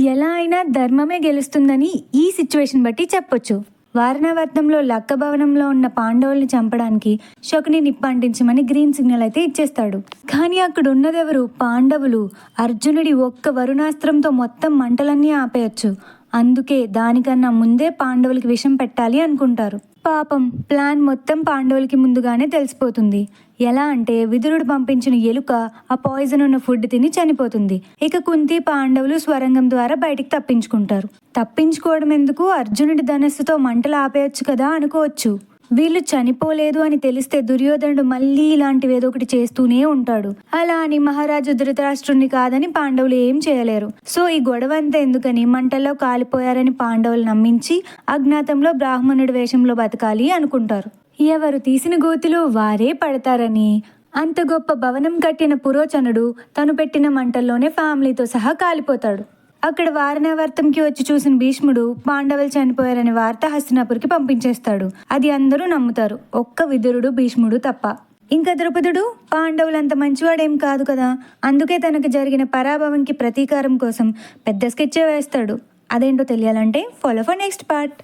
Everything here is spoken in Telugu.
ఎలా అయినా ధర్మమే గెలుస్తుందని ఈ సిచ్యువేషన్ బట్టి చెప్పొచ్చు. వారణావర్తంలో లక్క భవనంలో ఉన్న పాండవుల్ని చంపడానికి శకుని నిప్పంటించమని గ్రీన్ సిగ్నల్ అయితే ఇచ్చేస్తాడు. కానీ అక్కడ ఉన్నదెవరు? పాండవులు. అర్జునుడి ఒక్క వరుణాస్త్రంతో మొత్తం మంటలన్నీ ఆపేయచ్చు. అందుకే దానికన్నా ముందే పాండవులకి విషం పెట్టాలి అనుకుంటారు. పాపం ప్లాన్ మొత్తం పాండవులకి ముందుగానే తెలిసిపోతుంది. ఎలా అంటే విదురుడు పంపించిన ఎలుక ఆ పాయిజన్ ఉన్న ఫుడ్ తిని చనిపోతుంది. ఇక కుంతి పాండవులు స్వరంగం ద్వారా బయటికి తప్పించుకుంటారు. తప్పించుకోవడం ఎందుకు, అర్జునుడి ధనస్సుతో మంటలు ఆపేయచ్చు కదా అనుకోవచ్చు. వీళ్ళు చనిపోలేదు అని తెలిస్తే దుర్యోధనుడు మళ్ళీ ఇలాంటివి ఏదో ఒకటి చేస్తూనే ఉంటాడు. అలా అని మహారాజు ధృతరాష్ట్రుణ్ణి కాదని పాండవులు ఏం చేయలేరు. సో ఈ గొడవ అంతా ఎందుకని మంటల్లో కాలిపోయారని పాండవులు నమ్మించి అజ్ఞాతంలో బ్రాహ్మణుడి వేషంలో బతకాలి అనుకుంటారు. ఎవరు తీసిన గోతిలో వారే పడతారని. అంత గొప్ప భవనం కట్టిన పురోచనుడు తను పెట్టిన మంటల్లోనే ఫ్యామిలీతో సహా కాలిపోతాడు. అక్కడ వారణావర్తంకి వచ్చి చూసిన భీష్ముడు పాండవులు చనిపోయారనే వార్త హస్తినాపురికి పంపించేస్తాడు. అది అందరూ నమ్ముతారు, ఒక్క విదురుడు భీష్ముడు తప్ప. ఇంకా ద్రౌపదుడు పాండవులంత మంచివాడేం కాదు కదా. అందుకే తనకు జరిగిన పరాభవంకి ప్రతీకారం కోసం పెద్ద స్కెచ్చే వేస్తాడు. అదేంటో తెలియాలంటే ఫాలో ఫర్ నెక్స్ట్ పార్ట్.